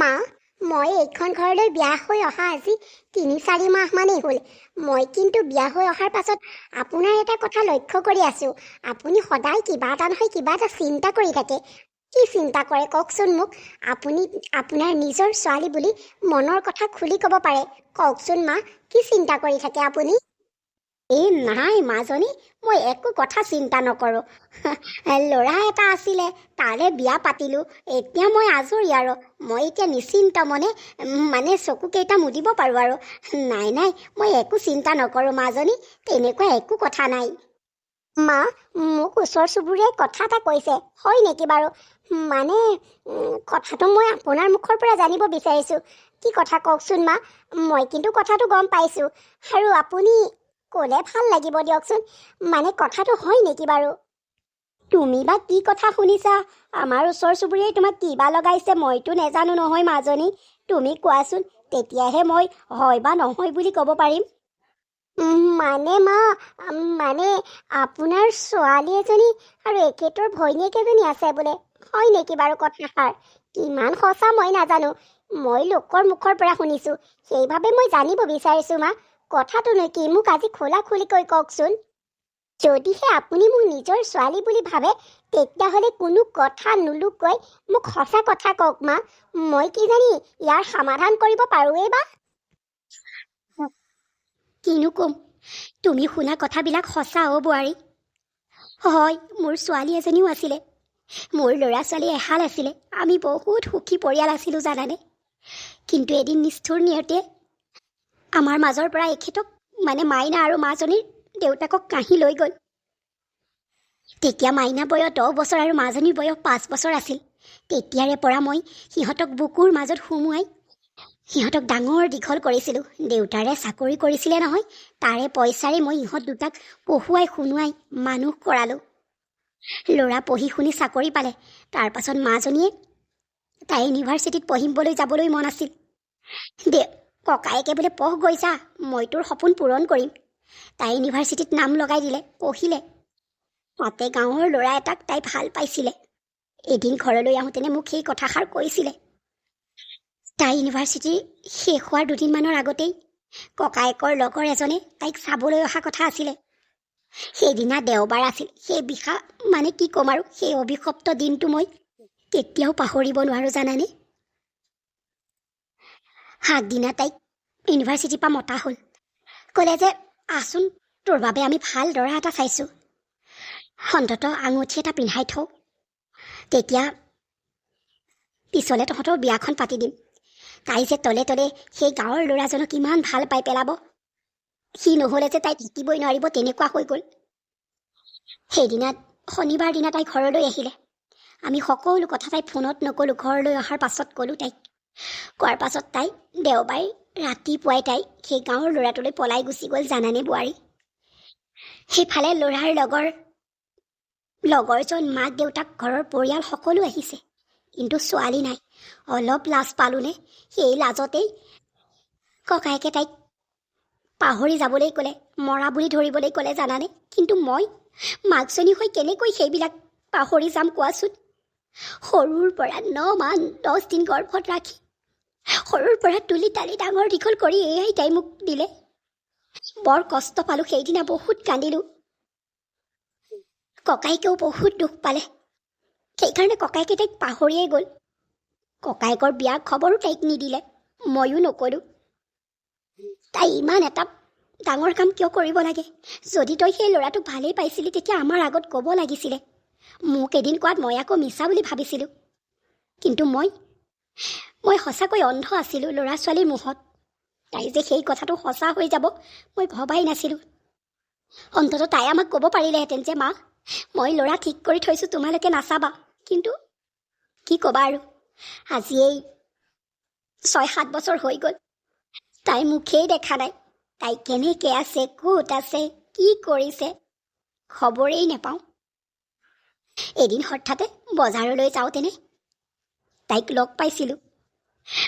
মা, মই এইখন ঘৰলৈ বিয়া হৈ অহা আজি ৩-৪ মাহমানেই হ'ল। মই কিন্তু বিয়া হৈ অহাৰ পাছত আপোনাৰ এটা কথা লক্ষ্য কৰি আছোঁ। আপুনি সদায় কিবা এটা নহয় কিবা এটা চিন্তা কৰি থাকে। কি চিন্তা কৰে কওকচোন মোক। আপুনি আপোনাৰ নিজৰ ছোৱালী বুলি মনৰ কথা খুলি ক'ব পাৰে। কওকচোন মা, কি চিন্তা কৰি থাকে আপুনি? নাই মাজনী, মই একো কথা চিন্তা নকৰোঁ। ল'ৰা এটা আছিলে, তাৰে বিয়া পাতিলোঁ। এতিয়া মই আজৰি আৰু। মই এতিয়া নিশ্চিন্ত মানে চকুকেইটা মুদিব পাৰোঁ আৰু। নাই, মই একো চিন্তা নকৰোঁ মাজনী, তেনেকুৱা একো কথা নাই। মা, মোক ওচৰ চুবুৰীয়াই কথা এটা কৈছে, হয় নেকি বাৰু? মানে কথাটো মই আপোনাৰ মুখৰ পৰা জানিব বিচাৰিছোঁ। কি কথা কওকচোন মা, মই কিন্তু কথাটো গম পাইছোঁ। আৰু আপুনি ক'লে ভাল লাগিব দিয়কচোন। মানে কথাটো হয় নেকি বাৰু? তুমি বা কি কথা শুনিছা? আমাৰ ওচৰ চুবুৰীয়াই তোমাক কি বা লগাইছে মইতো নেজানো নহয় মাজনী। তুমি কোৱাচোন, তেতিয়াহে মই হয় বা নহয় বুলি ক'ব পাৰিম। মানে মা, মানে আপোনাৰ ছোৱালী এজনী আৰু এখেতৰ ভৈনীয়েক এজনী আছে বোলে, হয় নেকি বাৰু কথাষাৰ? কিমান সঁচা মই নাজানো, মই লোকৰ মুখৰ পৰা শুনিছোঁ, সেইবাবে মই জানিব বিচাৰিছোঁ মা। কথাটোনো কি, মোক আজি খোলাখুলিকৈ কওকচোন। যদিহে আপুনি মোক নিজৰ ছোৱালী বুলি ভাবে, তেতিয়াহ'লে কোনো কথা নুলুকৈ মোক সঁচা কথা কওক মা। মই কি জানি ইয়াৰ সমাধান কৰিব পাৰোঁৱেই বা। কিনো ক'ম, তুমি শুনা কথাবিলাক সঁচা অ' বোৱাৰী। হয়, মোৰ ছোৱালী এজনীও আছিলে। মোৰ ল'ৰা ছোৱালী এহাল আছিলে। আমি বহুত সুখী পৰিয়াল আছিলোঁ জানানে। কিন্তু এদিন নিষ্ঠুৰ নিয়তিয়ে আমাৰ মাজৰ পৰা এখেতক, মানে মাইনা আৰু মাজনীৰ দেউতাকক কাঢ়ি লৈ গ'ল। তেতিয়া মাইনা বয়স 10 বছৰ আৰু মাজনীৰ বয়স 5 বছৰ আছিল। তেতিয়াৰে পৰা মই সিহঁতক বুকুৰ মাজত সুমুৱাই সিহঁতক ডাঙৰ দীঘল কৰিছিলোঁ। দেউতাৰে চাকৰি কৰিছিলে নহয়, তাৰে পইচাৰে মই ইহঁত দুটাক পঢ়ুৱাই শুনোৱাই মানুহ কৰালোঁ। ল'ৰা পঢ়ি শুনি চাকৰি পালে। তাৰ পাছত মাজনীয়ে তাই ইউনিভাৰ্চিটিত পঢ়িবলৈ যাবলৈ মন আছিল। ককায়েকে বোলে পঢ় গৈ যা, মই তোৰ সপোন পূৰণ কৰিম। তাই ইউনিভাৰ্চিটিত নাম লগাই দিলে, পঢ়িলে। তাতে গাঁৱৰ ল'ৰা এটাক তাই ভাল পাইছিলে। এদিন ঘৰলৈ আহোঁতেনে মোক সেই কথাষাৰ কৈছিলে। তাই ইউনিভাৰ্চিটি শেষ হোৱাৰ 2 দিনমানৰ আগতেই ককায়েকৰ লগৰ এজনে তাইক চাবলৈ অহা কথা আছিলে। সেইদিনা দেওবাৰ আছিল। সেই মানে কি ক'ম আৰু, সেই অভিশপ্ত দিনটো মই কেতিয়াও পাহৰিব নোৱাৰোঁ জানানে। আগদিনা তাইক ইউনিভাৰ্চিটিৰ পৰা মতা হ'ল। ক'লে যে আচোন, তোৰ বাবে আমি ভাল দৰা এটা চাইছোঁ, অন্ততঃ আঙুঠি এটা পিন্ধাই থওঁ, তেতিয়া পিছলে তহঁতৰ বিয়াখন পাতি দিম। তাই যে তলে তলে সেই গাঁৱৰ ল'ৰাজনক ইমান ভাল পাই পেলাব, সি নহ'লে যে তাই থাকিবই নোৱাৰিব, তেনেকুৱা হৈ গ'ল। সেইদিনা শনিবাৰ দিনা তাই ঘৰলৈ আহিলে। আমি সকলো কথা তাই ফোনত নক'লোঁ, ঘৰলৈ অহাৰ পাছত ক'লোঁ তাইক। কোৱাৰ পাছত তাই দেওবাৰে ৰাতিপুৱাই তাই সেই গাঁৱৰ ল'ৰাটোলৈ পলাই গুচি গ'ল জানানে বোৱাৰী। সেইফালে ল'ৰাৰ লগৰজন, মাক দেউতাক, ঘৰৰ পৰিয়াল সকলো আহিছে, কিন্তু ছোৱালী নাই। অলপ লাজ পালোনে, সেই লাজতেই ককায়েকে তাইক পাহৰি যাবলৈ ক'লে, মৰা বুলি ধৰিবলৈ ক'লে জানানে। কিন্তু মই মাকজনী হৈ কেনেকৈ সেইবিলাক পাহৰি যাম কোৱাচোন। সৰুৰ পৰা 9 মাহ 10 দিন গৰ্ভত ৰাখি, সৰুৰ পৰা তুলি তালি ডাঙৰ দীঘল কৰি এয়াই তাই মোক দিলে। বৰ কষ্ট পালোঁ সেইদিনা, বহুত কান্দিলোঁ। ককায়েকেও বহুত দুখ পালে। সেইকাৰণে ককায়েকে তাইক পাহৰিয়েই গ'ল। ককায়েকৰ বিয়াৰ খবৰো তাইক নিদিলে, ময়ো নকলোঁ। তাই ইমান এটা ডাঙৰ কাম কিয় কৰিব লাগে? যদি তই সেই ল'ৰাটোক ভালেই পাইছিলি, তেতিয়া আমাৰ আগত ক'ব লাগিছিলে। মোক এদিন কোৱাত মই আকৌ মিছা বুলি ভাবিছিলোঁ। কিন্তু মই সঁচাকৈ অন্ধ আছিলোঁ ল'ৰা ছোৱালীৰ মুখত। তাই যে সেই কথাটো সঁচা হৈ যাব মই ভবাই নাছিলোঁ। অন্ততঃ তাই আমাক ক'ব পাৰিলেহেঁতেন যে মা, মই ল'ৰা ঠিক কৰি থৈছোঁ, তোমালোকে নাচাবা। কিন্তু কি ক'বা আৰু, আজি এই 6-7 বছৰ হৈ গ'ল, তাই মুখেই দেখা নাই। তাই কেনেকৈ আছে, ক'ত আছে, কি কৰিছে, খবৰেই নেপাওঁ। এদিন হঠাতে বজাৰলৈ যাওঁতেনে তাইক লগ পাইছিলোঁ।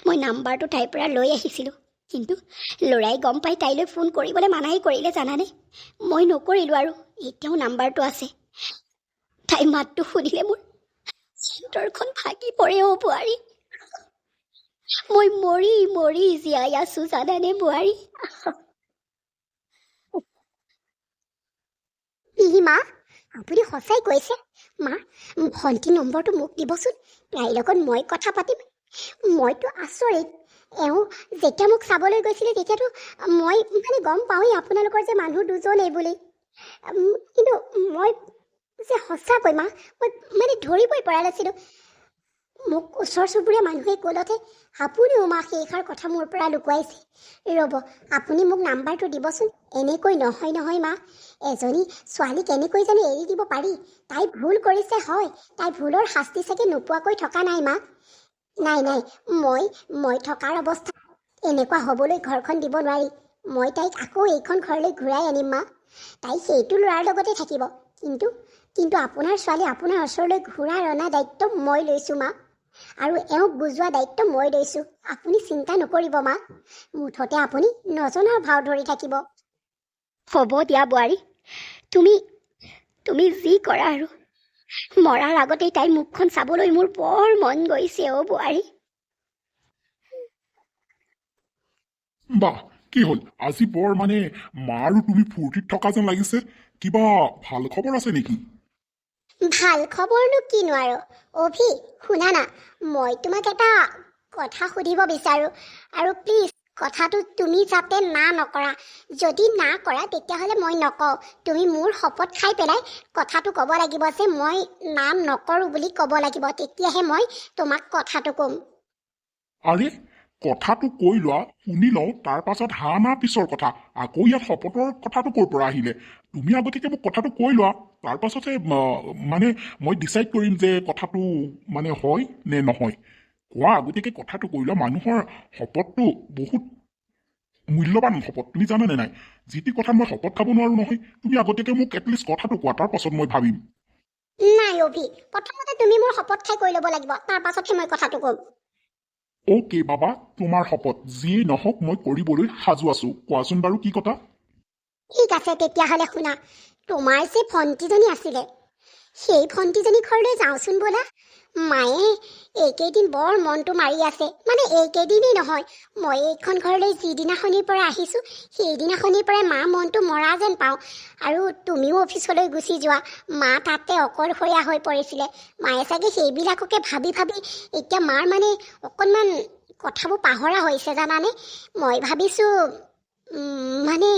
মই নাম্বাৰটো তাইৰ পৰা লৈ আহিছিলোঁ, কিন্তু ল'ৰাই গম পাই তাইলৈ ফোন কৰিবলৈ মানাই কৰিলে জানানে। মই নকৰিলোঁ আৰু, এতিয়াও নাম্বাৰটো আছে। তাই মাতটো শুনিলে মোৰ অন্তৰখন ভাগি পৰে অ' বোৱাৰী। মই মৰি মৰি জীয়াই আছো জানানে বোৱাৰী। মা আপুনি সঁচাই কৈছে? মা ভণ্টি নম্বৰটো মোক দিবচোন, তাইৰ লগত মই কথা পাতিম। মইতো আচৰিত, এওঁ যেতিয়া মোক চাবলৈ গৈছিলে তেতিয়াতো মই মানে গম পাওঁৱেই আপোনালোকৰ যে মানুহ দুজন এই বুলি, কিন্তু মই যে সঁচাকৈ মা মই মানে ধৰিবই পৰা নাছিলোঁ। মোক ওচৰ চুবুৰীয়া মানুহে ক'লতে আপুনিও মা সেইষাৰ কথা মোৰ পৰা লুকুৱাইছে। ৰ'ব, আপুনি মোক নাম্বাৰটো দিবচোন। এনেকৈ নহয় নহয় মা, এজনী ছোৱালীক এনেকৈ জানো এৰি দিব পাৰি? তাই ভুল কৰিছে হয়, তাই ভুলৰ শাস্তি চাগে নোপোৱাকৈ থকা নাই মা। নাই নাই, মই থকাৰ অৱস্থা এনেকুৱা হ'বলৈ ঘৰখন দিব নোৱাৰি। মই তাইক আকৌ এইখন ঘৰলৈ ঘূৰাই আনিম মা। তাই সেইটো ল'ৰাৰ লগতে থাকিব, কিন্তু কিন্তু আপোনাৰ ছোৱালী আপোনাৰ ওচৰলৈ ঘূৰাই অনা দায়িত্ব মই লৈছোঁ মা, আৰু এওঁক বুজোৱা দায়িত্ব মই লৈছোঁ। আপুনি চিন্তা নকৰিব মা, মুঠতে আপুনি নজনাৰ ভাও ধৰি থাকিব। হ'ব দিয়া বোৱাৰী, তুমি যি কৰা আৰু। মৰাৰ আগতেই তাইৰ মুখখন চাবলৈ মোৰ বৰ মন গৈছে অ' বোৱাৰী। বাহ, কি হ'ল আজি বৰ মানে মা আৰু তুমি ফূৰ্তিত থকা যেন লাগিছে। কিবা ভাল খবৰ আছে নেকি? ভাল খবৰনো কিনো আৰু অভি, শুনা না, মই তোমাক এটা কথা সুধিব বিচাৰোঁ, আৰু প্লিজ কথাটো তুমি যাতে না নকৰা। যদি না কৰা তেতিয়াহ'লে মই নকওঁ। তুমি মোৰ শপত খাই পেলাই কথাটো ক'ব লাগিব যে মই নাম নকৰোঁ বুলি ক'ব লাগিব, তেতিয়াহে মই তোমাক কথাটো ক'ম। আৰে কথাটো কৈ লোৱা, শুনি লওঁ, তাৰ পাছত হা না পিছৰ কথা। আকৌ ইয়াত শপতৰ কথাটো ক'ৰ পৰা আহিলে? তুমি আগতীয়াকৈ মোক কথাটো কৈ লোৱা, তাৰ পাছতহে মানে মই ডিচাইড কৰিম যে কথাটো মানে হয় নে নহয়। কোৱা, আগতীয়াকৈ কথাটো কৈ লোৱা। মানুহৰ শপতটো বহুত মূল্যৱান শপত, তুমি জানানে নাই? যি টি কথাত মই শপত খাব নোৱাৰো নহয়। তুমি আগতীয়াকৈ মোক এটলিষ্ট কথাটো কোৱা, তাৰ পাছত মই ভাবিম। নাই অভি, প্ৰথমতে তুমি মোৰ শপত খাই কৈ ল'ব লাগিব, তাৰ পাছতহে মই কথাটো ক'ম। অ'কে বাবা, তোমাৰ শপত যিয়েই নহওক মই কৰিবলৈ সাজু আছো। কোৱাচোন বাৰু কি কথা? ঠিক আছে তেতিয়াহ'লে শুনা, তোমাৰ যে ভণ্টিজনী আছিলে, সেই ভণ্টিজনী ঘৰলৈ যাওঁচোন ব'লা। মায়ে এইকেইদিন বৰ মনটো মাৰি আছে, মানে এইকেইদিনেই নহয়, মই এইখন ঘৰলৈ যিদিনাখনিৰ পৰা আহিছোঁ সেইদিনাখনিৰ পৰাই মা মনটো মৰা যেন পাওঁ। আৰু তুমিও অফিচলৈ গুচি যোৱা, মা তাতে অকলশৰীয়া হৈ পৰিছিলে। মায়ে চাগে সেইবিলাককে ভাবি ভাবি এতিয়া মাৰ মানে অকণমান কথাবোৰ পাহৰা হৈছে জানানে। মই ভাবিছোঁ মানে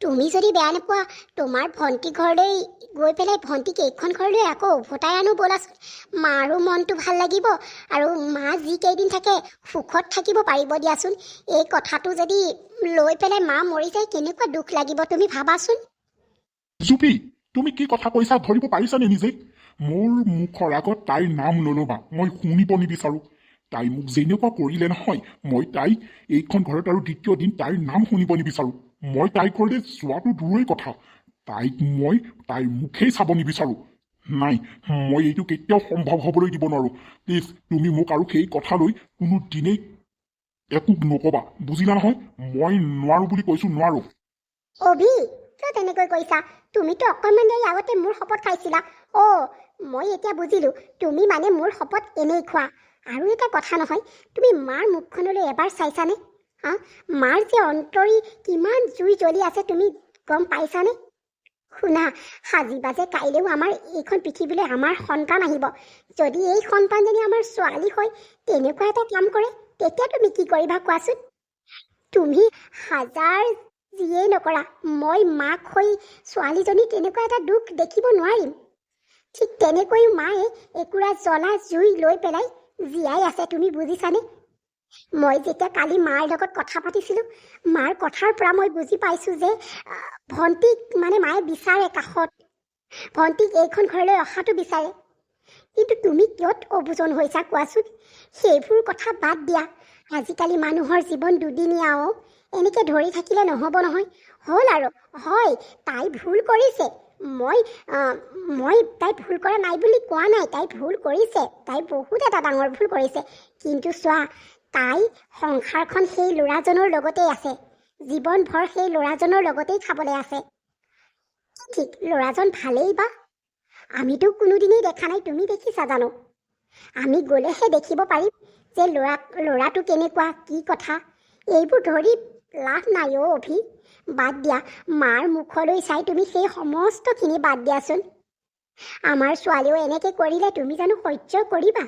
তুমি যদি বেয়া নোপোৱা, তোমাৰ ভণ্টি ঘৰলৈ গৈ পেলাই ভণ্টিক এইখন ঘৰলৈ আকৌ উভতাই আনো ব'লাচোন। মাৰো মনটো ভাল লাগিব, আৰু মা যিকেইদিন থাকে সুখত থাকিব পাৰিব দিয়াচোন। এই কথাটো যদি লৈ পেলাই মা মৰি যায় কেনেকুৱা দুখ লাগিব তুমি ভাবাচোন। জুপি, তুমি কি কথা কৈছা ধৰিব পাৰিছানে নিজে? মোৰ মুখৰ আগত তাইৰ নাম নল'বা, মই শুনিব নিবিচাৰোঁ। তাই মোক যেনেকুৱা কৰিলে নহয়, মই তাইক এইখন ঘৰত আৰু দ্বিতীয় দিন তাইৰ নাম শুনিব নিবিচাৰোঁ। মই তাইৰ ঘৰলৈ যোৱাটো দূৰৰেই কথা, তাইক মই তাইৰ মুখেই চাব নিবিচাৰোঁ। নাই, মই এইটো কেতিয়াও সম্ভৱ হ'বলৈ দিব নোৱাৰোঁ। প্লিজ তুমি মোক আৰু সেই কথালৈ কোনো দিনেই একো নক'বা, বুজিলা নহয়? মই নোৱাৰোঁ বুলি কৈছোঁ, নোৱাৰোঁ। অভি, কিয় তেনেকৈ কৈছা? তুমিতো অকণমান দেৰি আগতে মোৰ শপত খাইছিলা। মই এতিয়া বুজিলোঁ, তুমি মানে মোৰ শপত এনেই খোৱা। আৰু এটা কথা নহয়, তুমি মাৰ মুখখনলৈ এবাৰ চাইছানে? মাৰ যে অন্তৰী কিমান জুই জ্বলি আছে তুমি গম পাইছানে? শুনা, সাজিবা যে কাইলৈও আমাৰ এইখন পৃথিৱীলৈ আমাৰ সন্তান আহিব। যদি এই সন্তানজনী আমাৰ ছোৱালী হয় তেনেকুৱা এটা কাম কৰে, তেতিয়া তুমি কি কৰিবা কোৱাচোন? তুমি হাজাৰ যিয়েই নকৰা, মই মাক হৈ ছোৱালীজনী তেনেকুৱা এটা দুখ দেখিব নোৱাৰিম। ঠিক তেনেকৈও মায়ে একুৰা জ্বলা জুই লৈ পেলাই জীয়াই আছে, তুমি বুজিছানে? মই যেতিয়া কালি মাৰ লগত কথা পাতিছিলোঁ, মাৰ কথাৰ পৰা মই বুজি পাইছোঁ যে ভণ্টিক মানে মায়ে বিচাৰে কাষত, ভণ্টিক এইখন ঘৰলৈ অহাটো বিচাৰে। কিন্তু তুমি কিয় অবুজন হৈছা কোৱাচোন? সেইবোৰ কথা বাদ দিয়া। আজিকালি মানুহৰ জীৱন দুদিনীয়া। এনেকৈ ধৰি থাকিলে নহ'ব নহয়। হ'ল আৰু হয়, তাই ভুল কৰিছে। মই তাই ভুল কৰা নাই বুলি কোৱা নাই, তাই ভুল কৰিছে, তাই বহুত এটা ডাঙৰ ভুল কৰিছে। কিন্তু চোৱা, তাই সংসাৰখন সেই ল'ৰাজনৰ লগতেই আছে, জীৱনভৰ সেই ল'ৰাজনৰ লগতেই খাবলৈ আছে। ঠিক ল'ৰাজন ভালেই বা, আমিতো কোনোদিনেই দেখা নাই, তুমি দেখিছা জানো? আমি গ'লেহে দেখিব পাৰিম যে ল'ৰাটো কেনেকুৱা কি কথা এইবোৰ ধৰি লাভ নাই অ' অভি। বাদ দিয়া, মাৰ মুখলৈ চাই তুমি সেই সমস্তখিনি বাদ দিয়াচোন। আমাৰ ছোৱালীও এনেকৈ কৰিলে তুমি জানো সহ্য কৰিবা?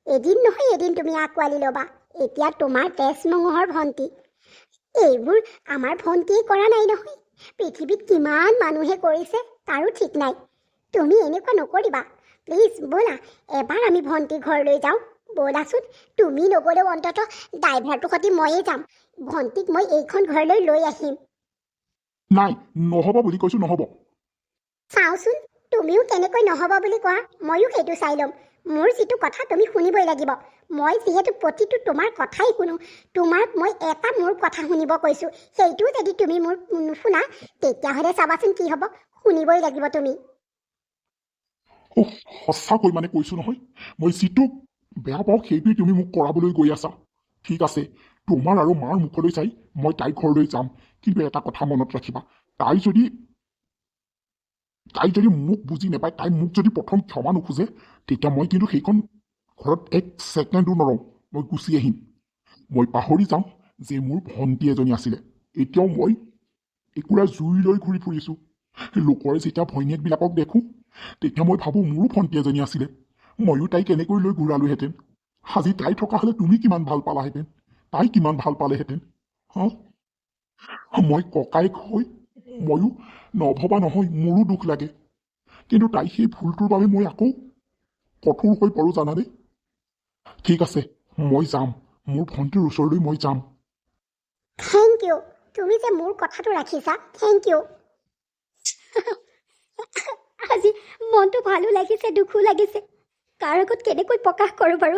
এদিন নহয় এদিন তুমি আঁকোৱালি ল'বা। এতিয়া তোমাৰ তেজ মঙহৰ ভণ্টি। এইবোৰ আমাৰ ভণ্টিয়ে কৰা নাই নহয়। পৃথিৱীত কিমান মানুহে কৰিছে তাৰো ঠিক নাই। তুমি এনেকুৱা নকৰিবা প্লিজ। ব'লা এবাৰ আমি ভণ্টিৰ ঘৰলৈ যাওঁ। ব'লাচোন, তুমি নগ'লেও অন্ততঃ ড্ৰাইভাৰটোৰ সৈতে ময়ে যাম। ভণ্টিক মই এইখন ঘৰলৈ লৈ আহিম। নাই, নহ'ব বুলি কৈছো, নহ'ব। চাওঁচোন, তুমিও কেনেকৈ নহ'ব বুলি কোৱা, ময়ো সেইটো চাই ল'ম। মোৰ যিটো কথা তুমি শুনিবই লাগিব। মই যিহেতু প্ৰতিটো তোমাৰ কথাই শুনো। তোমাক মই এটা মোৰ কথা শুনিব কৈছোঁ, সেইটোও যদি তুমি মোৰ নুশুনা তেতিয়াহ'লে চাবাচোন কি হ'ব। শুনিবই লাগিব তুমি। সঁচাকৈ মানে কৈছো নহয়, মই যিটো বেয়া পাওঁ সেইটোৱে তুমি মোক কৰাবলৈ গৈ আছা। ঠিক আছে, তোমাৰ আৰু মাৰ মুখলৈ চাই মই তাইৰ ঘৰলৈ যাম। কিন্তু এটা কথা মনত ৰাখিবা, তাই যদি মোক বুজি নাপায়, তাই মোক যদি প্ৰথম ক্ষমা নোখোজে, তেতিয়া মই কিন্তু সেইখন ঘৰত এক ছেকেণ্ডো নৰওঁ, মই গুচি আহিম। মই পাহৰি যাম যে মোৰ ভণ্টি এজনী আছিলে। এতিয়াও মই একুৰা জুই লৈ ঘূৰি ফুৰিছোঁ। লোকৰ যেতিয়া ভৈনীয়েকবিলাকক দেখোঁ, তেতিয়া মই ভাবোঁ মোৰো ভণ্টি এজনী আছিলে, ময়ো তাইক এনেকৈ লৈ ঘূৰালোহেঁতেন। আজি তাই থকা হ'লে তুমি কিমান ভাল পালাহেঁতেন, তাই কিমান ভাল পালেহেঁতেন। হা, মই ককায়েক হৈ ময়ো নভবা নহয়, মোৰো দুখ লাগে। কিন্তু তাই সেই ভুলটোৰ বাবে মই আকৌ কঠোৰ হৈ পৰোঁ, জানানে? ঠিক আছে, মই যাম, মোৰ ভণ্টিৰ ওচৰলৈ মই যাম। থেংক ইউ, তুমি যে মোৰ কথাটো ৰাখিছা, থেংক ইউ। আজি মনটো ভালো লাগিছে, দুখো লাগিছে। কাৰ আগত কেনেকৈ প্ৰকাশ কৰোঁ বাৰু?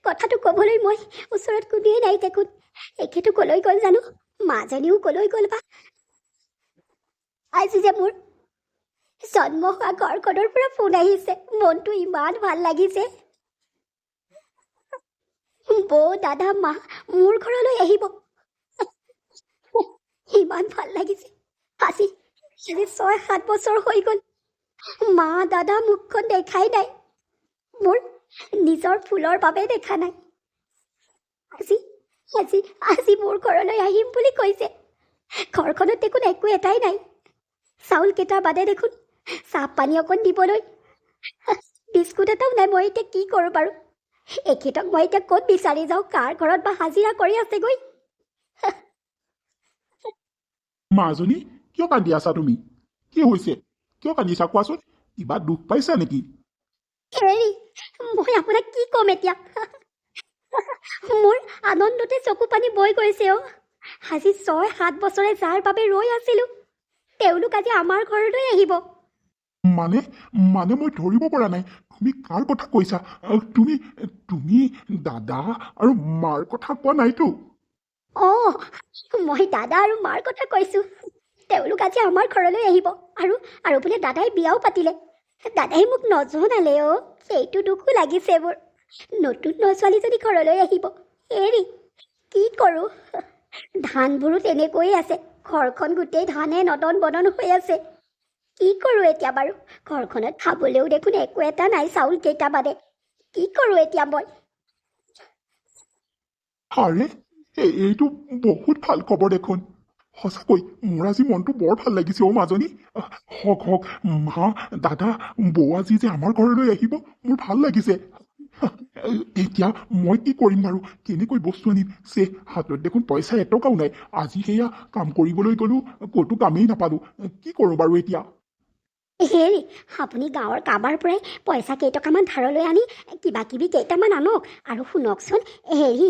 কথাটো ক'বলৈ মই ওচৰত কোনোৱেই নাই দেখোন। এখেতো ক'লৈ গ'ল জানো? মাজনীও ক'লৈ গ'ল বা? আজি যে মোৰ জন্ম হোৱা ঘৰখনৰ পৰা ফোন আহিছে। মনটো ইমান ভাল লাগিছে। বৌ, দাদা, মা মোৰ ঘৰলৈ আহিব। ইমান ভাল লাগিছে। আজি 6-7 বছৰ হৈ গ'ল মা দাদা মুখখন দেখাই নাই। মোৰ নিজৰ ফুলৰ বাবে দেখা নাই। আজি আজি আজি মোৰ ঘৰলৈ আহিম বুলি কৈছে। ঘৰখনত দেখোন একো এটাই নাই। চাউল কেইটাৰ বাদে দেখোন চাহ পানী অকণ দিবলৈ বিস্কুট এটাও নাই। মই এতিয়া কি কৰোঁ বাৰু? এখেতক মই এতিয়া ক'ত বিচাৰি যাওঁ? কাৰ ঘৰত বা হাজিৰা কৰি আছেগৈ? মাজনী, কিয় কান্দি আছা তুমি? কি হৈছে? কিয় কান্দিছা কোৱাচোন? কিবা দুখ পাইছা নেকি? হেৰি, মই আপোনাক কি ক'ম এতিয়া? মোৰ আনন্দতে চকু পানী বৈ গৈছে অ'। আজি 6-7 বছৰে যাৰ বাবে ৰৈ আছিলোঁ, তেওঁলোক আজি আমাৰ ঘৰলৈ আহিব। মানে মানে মই ধৰিব পৰা নাই, তুমি কাৰ কথা কৈছা? তুমি দাদা আৰু মাৰ কথা কোৱা নাইতো? অঁ, মই দাদা আৰু মাৰ কথা কৈছোঁ। তেওঁলোক আজি আমাৰ ঘৰলৈ আহিব। আৰু বোলে দাদাই বিয়াও পাতিলে। দাদাই মোক নজনালে অ'। সেইটো দুখো লাগিছে মোৰ। নতুন ছোৱালীজনী ঘৰলৈ আহিব। হেৰি, কি কৰোঁ? ধানবোৰো তেনেকৈয়ে আছে। ঘৰখন গোটেই ধানে নদন বদন হৈ আছে। কি কৰোঁ এতিয়া বাৰু? ঘৰখনত খাবলৈও দেখোন একো এটা নাই, চাউল কেইটা বাদে। কি কৰোঁ এতিয়া মই? আৰে, এইটো বহুত ভাল খবৰ দেখোন। সঁচাকৈ মোৰ আজি মনটো বৰ ভাল লাগিছে অ' মাজনী। হওক হওক, মা দাদা বৌ আজি যে আমাৰ ঘৰলৈ আহিব, মোৰ ভাল লাগিছে। এতিয়া মই কি কৰিম বাৰু? কেনেকৈ বস্তু আনিম? হাতত দেখোন পইচা এটকাও নাই। আজি সেয়া কাম কৰিবলৈ গ'লো, ক'তো কামেই নাপালো। কি কৰোঁ বাৰু এতিয়া? হেৰি, আপুনি গাঁৱৰ কাৰোবাৰ পৰাই পইচা কেইটকামান ধাৰলৈ আনি কিবা কিবি কেইটামান আনক। আৰু শুনকচোন, হেৰি,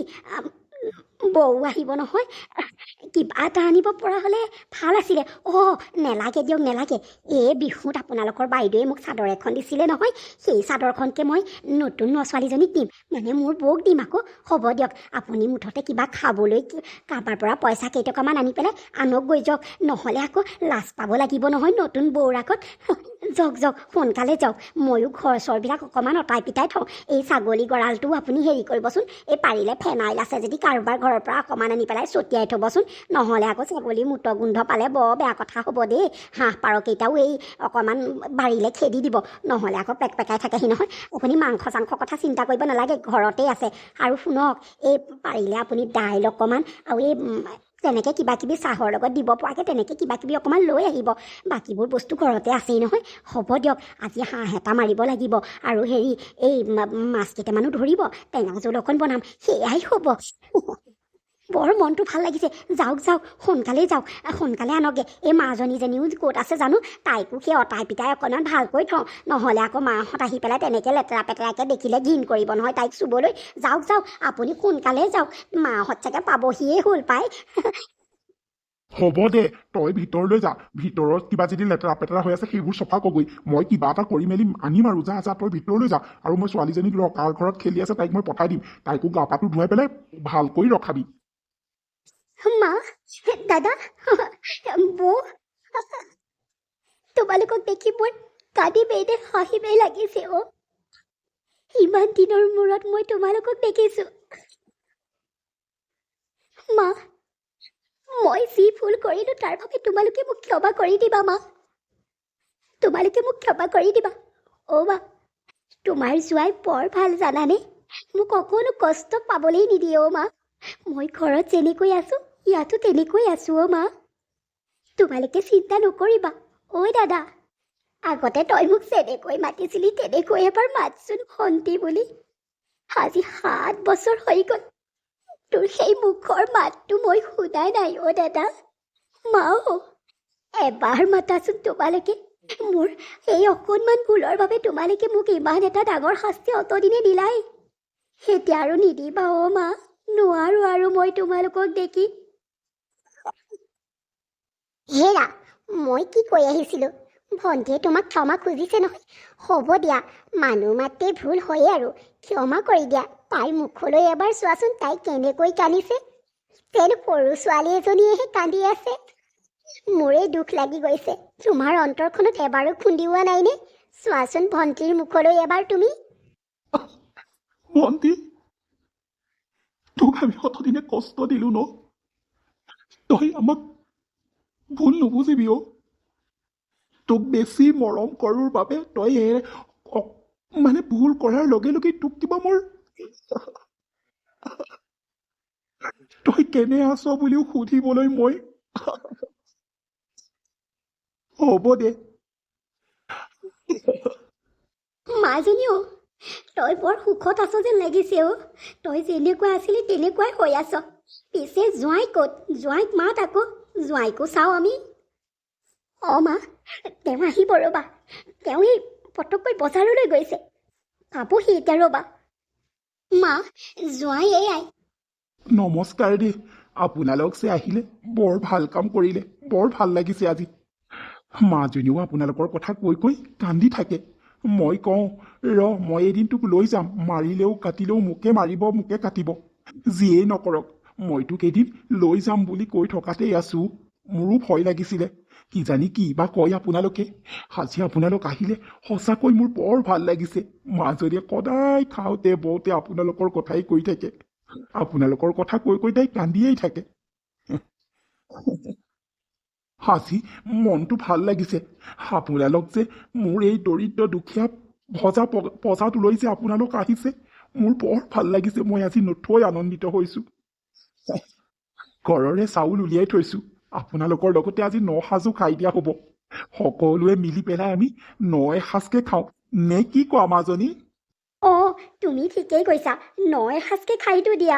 বৌ আহিব নহয়, কিবা এটা আনিব পৰা হ'লে ভাল আছিলে। অঁ, নেলাগে দিয়ক, নেলাগে। এই বিহুত আপোনালোকৰ বাইদেৱে মোক চাদৰ এখন দিছিলে নহয়, সেই চাদৰখনকে মই নতুন ছোৱালীজনীক দিম, মানে মোৰ বৌক দিম আকৌ। হ'ব দিয়ক, আপুনি মুঠতে কিবা খাবলৈ কাৰোবাৰ পৰা পইচা কেইটকামান আনি পেলাই আনক গৈ যাওক। নহ'লে আকৌ লাজ পাব লাগিব নহয় নতুন বৌৰ আগত। যাওক যাওক সোনকালে যাওক ময়ো ঘৰ চৰবিলাক অকণমান অঁতাই পিতাই থওঁ এই ছাগলী গঁৰালটোও আপুনি হেৰি কৰিবচোন এই পাৰিলে ফেনাইল আছে যদি কাৰোবাৰ ঘৰৰ পৰা অকণমান আনি পেলাই ছটিয়াই থ'বচোন নহ'লে আকৌ ছাগলী মূত্ৰ গোন্ধ পালে বৰ বেয়া কথা হ'ব দেই হাঁহ পাৰকেইটাও এই অকণমান বাৰীলে খেদি দিব নহ'লে আকৌ পেকপেকাই থাকেহি নহয় আপুনি মাংস চাংস কথা চিন্তা কৰিব নালাগে ঘৰতেই আছে আৰু শুনক এই পাৰিলে আপুনি দাইল অকণমান আৰু এই তেনেকৈ কিবা কিবি চাহৰ লগত দিব পৰাকৈ তেনেকৈ কিবা কিবি অকণমান লৈ আহিব বাকীবোৰ বস্তু ঘৰতে আছেই নহয় হ'ব দিয়ক আজি হাঁহ এটা মাৰিব লাগিব আৰু হেৰি এই মাছ কেইটামানো ধৰিব টেঙা জোল অকণ বনাম সেয়াই হ'ব বৰ মনটো ভাল লাগিছে যাওক যাওক সোনকালেই যাওক সোনকালে আনকগে এই মাজনীজনীও ক'ত আছে জানো তাইকো সেই অঁতাই পিতাই অকণমান ভালকৈ থওঁ নহ'লে আকৌ মাহঁত আহি পেলাই তেনেকৈ লেতেৰা পেতেৰাকৈ দেখিলে ঘিণ কৰিব নহয় তাইক চুবলৈ যাওক যাওক আপুনি সোনকালে যাওক মাহঁত চাগে পাবহিয়েই হ'ল পাই হ'ব দে তই ভিতৰলৈ যা ভিতৰত কিবা যদি লেতেৰা পেতেৰা হৈ আছে সেইবোৰ চফা কৰগৈ মই কিবা এটা কৰি মেলি আনিম আৰু যা যা তই ভিতৰলৈ যা আৰু মই ছোৱালীজনীক কাৰ ঘৰত খেলি আছে তাইক মই পঠাই দিম তাইকো গা পাটো ধুৱাই পেলাই ভালকৈ ৰখাবি মা দাদা বৌ তোমালোকক দেখি মোৰ কান্দিবেই নে হাঁহিবেই লাগিছে অ' ইমান দিনৰ মূৰত মই তোমালোকক দেখিছো মা মই যি ভুল কৰিলোঁ তাৰ বাবে তোমালোকে মোক ক্ষমা কৰি দিবা মা তোমালোকে মোক ক্ষমা কৰি দিবা অ' মা তোমাৰ জোঁৱাই বৰ ভাল জানানে মোক অকণো কষ্ট পাবলৈ নিদিয়ে অ' মা মই ঘৰত যেনেকৈ আছোঁ ইয়াতো তেনেকৈ আছোঁ অ' মা তোমালোকে চিন্তা নকৰিবা ঐ দাদা আগতে তই মোক যেনেকৈ মাতিছিলি তেনেকৈ এবাৰ মাতচোন ভণ্টি বুলি আজি 7 বছৰ হৈ গ'ল তোৰ সেই মুখৰ মাতটো মই শুনাই নাই অ' দাদা মাও এবাৰ মাতাচোন তোমালোকে মোৰ এই অকণমান ভুলৰ বাবে তোমালোকে মোক ইমান এটা ডাঙৰ শাস্তি অতদিনে দিলাই এতিয়া আৰু নিদিবা অ' মা নোৱাৰো আৰু মই তোমালোকক দেখি হেৰা মই কি কৈ আহিছিলোঁ ভণ্টিয়ে তোমাক ক্ষমা খুজিছে নহয় হ'ব দিয়া মানুহ মাতে ভুল হয়ে আৰু ক্ষমা কৰি দিয়া তাইৰ মুখলৈ এবাৰ চোৱাচোন তাই কেনেকৈ কান্দিছে যেন সৰু ছোৱালী এজনীয়েহে কান্দি আছে মোৰেই দুখ লাগি গৈছে তোমাৰ অন্তৰখনত এবাৰো খুন্দিওৱা নাইনে চোৱাচোন ভণ্টিৰ মুখলৈ এবাৰ তুমি ভণ্টি তোক আমি অতদিনে কষ্ট দিলো ন তই আমাক ভুল নুবুজিবি অ' তোক বেছি মৰম কৰোৰ বাবে তই মানে ভুল কৰাৰ লগে লগে তোক কিবা মোৰ তই কেনে আছ বুলিও সুধিবলৈ মই হ'ব দে মাজনীও তই বৰ সুখত আছ যেন লাগিছে অ' তই যেনেকুৱা আছিলি তেনেকুৱাই হৈ আছ পিছে জোঁৱাই ক'ত জোঁৱাইক মাত আকৌ জোঁৱাইকো চাওঁ আমি অঁ মা তেওঁ আহিব ৰ'বা তেওঁ এই পটককৈ বজাৰলৈ গৈছে পাবহি এতিয়া ৰ'বা মা জোঁৱাই এয়াই নমস্কাৰ দেই আপোনালোক যে আহিলে বৰ ভাল কাম কৰিলে বৰ ভাল লাগিছে আজি মাজনীও আপোনালোকৰ কথা কৈ কৈ কান্দি থাকে মই কওঁ মই এদিন তোক লৈ যাম মাৰিলেও কাটিলেও মোকে মাৰিব মোকে কাটিব যিয়েই নকৰক মই তোক এদিন লৈ যাম বুলি কৈ থকাতেই আছো মোৰো ভয় লাগিছিলে কিজানি কি বা কয় আপোনালোকে আজি আপোনালোক আহিলে সঁচাকৈ মোৰ বৰ ভাল লাগিছে মাজনীয়ে সদায় খাওঁতে বওঁতে আপোনালোকৰ কথাই কৈ থাকে আপোনালোকৰ কথা কৈ কৈ তাই কান্দিয়েই থাকে আজি মনটো ভাল লাগিছে আপোনালোক যে মোৰ এই দৰিদ্ৰ দুখীয়া পজাটোলৈ যে আপোনালোক আহিছে মোৰ বৰ ভাল লাগিছে মই আজি নথৈ আনন্দিত হৈছো ঘৰৰে চাউল উলিয়াই থৈছো আপোনালোকৰ লগতে আজি 9 সাজো খাই দিয়া হ'ব সকলোৱে মিলি পেলাই আমি 9 সাজকে খাওঁ নে কি কোৱা মাজনী অঁ তুমি ঠিকেই কৈছা 9 সাজকে খাইতো দিয়া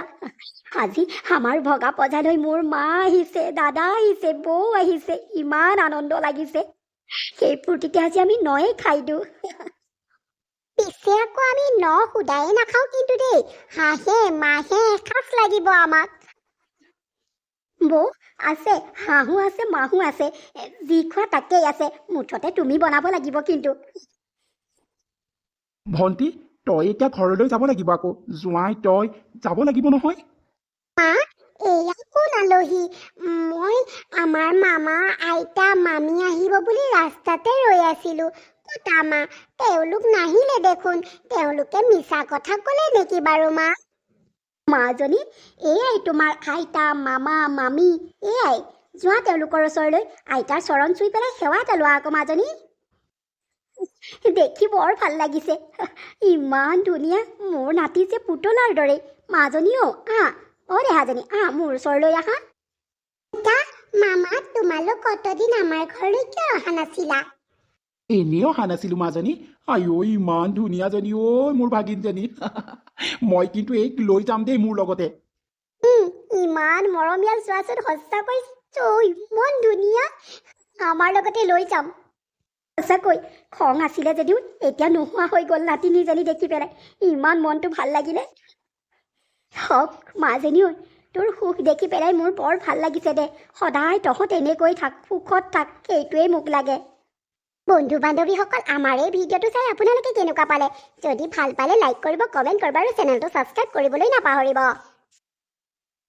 আজি আমাৰ ভগা পজালৈ মোৰ মা আহিছে দাদা আহিছে বৌ আহিছে ইমান আনন্দ লাগিছে সেই ফূৰ্তিতে আজি আমি 9 খাই দিওঁ পিছে আকৌ আমি 9 সুদায়ে নাখাওঁ কিন্তু দেই হাঁহে মাহে এসাঁজ লাগিব আমাক বৌ আছে হাঁহো আছে মাহো আছে যি খোৱা তাকেই আছে মুঠতে তুমি বনাব লাগিব কিন্তু ভণ্টি তই এতিয়া ঘৰলৈ যাব লাগিব আকৌ জোঁৱাই তই যাব লাগিব নহয় মা এয়া কোন আলহী মই আমাৰ মামা আইতা মামী আহিব বুলি ৰাস্তাতে ৰৈ আছিলো কতা মা, তেওঁলোক নাহিলে দেখোন। তেওঁলোকে মিছা কথা ক'লে নেকি বাৰু মা? মাজনী, এয়াই তোমাৰ আইতা, মামা, মামী, এয়াই। যোৱা তেওঁলোকৰ ওচৰলৈ, আইতাৰ চৰণ চুই পেলাই সেৱা এটা লোৱা আকৌ মাজনী। দেখি বৰ ভাল লাগিছে, ইমান ধুনীয়া, মোৰ নাতি যে পুতলাৰ দৰে। মাজনী অ দেহাজনী, মোৰ ওচৰলৈ আহা। মামা, তোমালোক কতদিন আমাৰ ঘৰলৈ কিয় অহা নাছিলা? এনেই অহা নাছিলো মাজনী। আইঅ, ইমান ধুনীয়াজনী ঐ মোৰ ভাগিনজনী। মই কিন্তু এইক লৈ যাম দেই মোৰ লগতে। ইমান মৰমীয়াল, চোৱাচোন, সঁচাকৈ ইমান ধুনীয়া। আমাৰ লগতে লৈ যাম। সঁচাকৈ খং আছিলে যদিও এতিয়া নোহোৱা হৈ গ'ল নাতিনীজনী দেখি পেলাই। ইমান মনটো ভাল লাগিলে। হওক মাজনী, তোৰ সুখ দেখি পেলাই মোৰ বৰ ভাল লাগিছে দে। সদায় তহঁত এনেকৈ থাক, সুখত থাক, সেইটোৱেই মোক লাগে। বন্ধু বান্ধৱীসকল, আমাৰ এই ভিডিঅ'টো চাই আপোনালোকে কেনেকুৱা পালে? যদি ভাল পালে লাইক কৰিব, কমেণ্ট কৰিব আৰু চেনেলটো ছাবস্ক্ৰাইব কৰিবলৈ নাপাহৰিব।